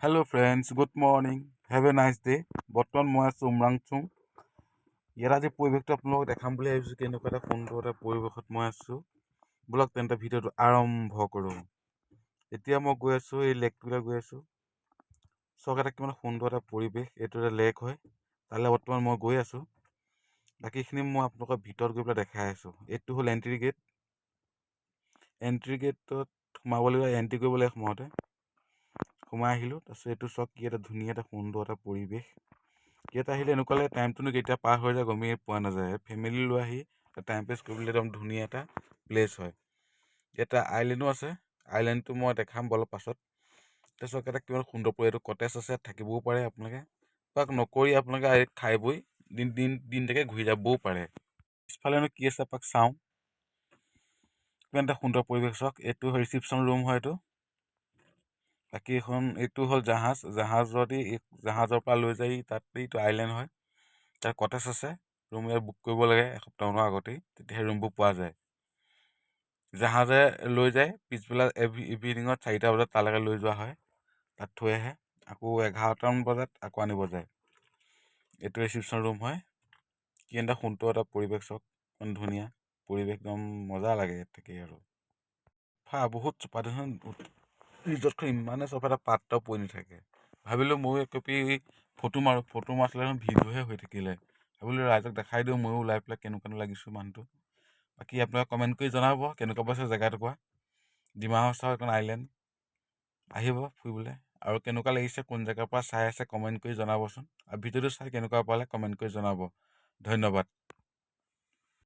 Hello friends, good morning. Have a nice day. বৰ্তমান মই আছোঁ উমৰাংচুং। ইয়াত আজি পৰিৱেশটো আপোনালোকক দেখাম বুলি ভাবিছোঁ। কেনেকুৱা এটা সুন্দৰ এটা পৰিৱেশত মই আছোঁ। ব'লক তেন্তে ভিডিঅ'টো আৰম্ভ কৰোঁ। এতিয়া মই গৈ আছোঁ এই লেকটোলৈ গৈ আছোঁ। চাওক এটা কিমান সুন্দৰ এটা পৰিৱেশ। এইটো এটা লেক হয়। তালৈ বৰ্তমান মই গৈ আছোঁ। বাকীখিনি মই আপোনালোকৰ ভিতৰত গৈ পেলাই দেখাই আছোঁ। এইটো হ'ল এণ্ট্ৰি গেট। এণ্ট্ৰি গেটত সোমাব লাগিব, এণ্ট্ৰি কৰিব লাগে সোমাওঁতে। সোমাই আহিলোঁ। তাৰপিছত এইটো চাওক কি এটা ধুনীয়া এটা সুন্দৰ এটা পৰিৱেশ। ইয়াত আহিলে এনেকুৱা লাগে টাইমটোনো কেতিয়া পাৰ হৈ যায় গমেই পোৱা নাযায়। ফেমিলি লৈ আহি টাইম পাছ কৰিবলৈ একদম ধুনীয়া এটা প্লেচ হয়। এটা আইলেণ্ডো আছে। আইলেণ্ডটো মই দেখাম অলপ পাছত। তাৰপিছত এটা কিমান সুন্দৰ পৰিৱেশ। এইটো কটেজ আছে, থাকিবও পাৰে আপোনালোকে। তাক নকৰি আপোনালোকে খাই বৈ দিনটাকে ঘূৰি যাবও পাৰে। পিছফালেনো কি আছে এপাক চাওঁ। কিমান এটা সুন্দৰ পৰিৱেশ চাওক। এইটো ৰিচিপশ্যন ৰুম হয় এইটো। বাকী এইটো হ'ল জাহাজৰ পৰা লৈ যায় তাত এইটো আইলেণ্ড হয়। তাত কটেজ আছে। ৰুম ইয়াত বুক কৰিব লাগে এসপ্তাহমানৰ আগতেই, তেতিয়াহে ৰুমবোৰ পোৱা যায়। জাহাজে লৈ যায় পিছবেলা ইভিনিঙত 4টা বজাত তালৈকে লৈ যোৱা হয়। তাত থৈ আহে। আকৌ 11টামান বজাত আকৌ আনিব যায়। এইটো ৰিচিপশ্যন ৰুম হয়। কি এটা সুন্দৰ এটা পৰিৱেশ চাওক, ইমান ধুনীয়া পৰিৱেশ, একদম মজা লাগে ইয়াত থাকি আৰু। বহুত চোপা দেখোন। ৰিজৰ্টখন ইমানে চফা, এটা পাত্তাও পৰি নাথাকে। ভাবিলোঁ ময়ো একপি ফটো মাৰিছিলে দেখোন ভিডিঅ'হে হৈ থাকিলে। ভাবিলোঁ ৰাইজক দেখাই দিওঁ ময়ো ওলাই পেলাই কেনেকুৱা লাগিছোঁ মানুহটো। বাকী আপোনালোকে কমেণ্ট কৰি জনাব কেনেকুৱা পাইছে জেগাটুকুৰা। ডিমা হাছাও এখন আইলেণ্ড। আহিব ফুৰিবলৈ। আৰু কেনেকুৱা লাগিছে, কোন জেগাৰ পৰা চাই আছে কমেণ্ট কৰি জনাবচোন। আৰু ভিডিঅ'টো চাই কেনেকুৱা পালে কমেণ্ট কৰি জনাব। ধন্যবাদ।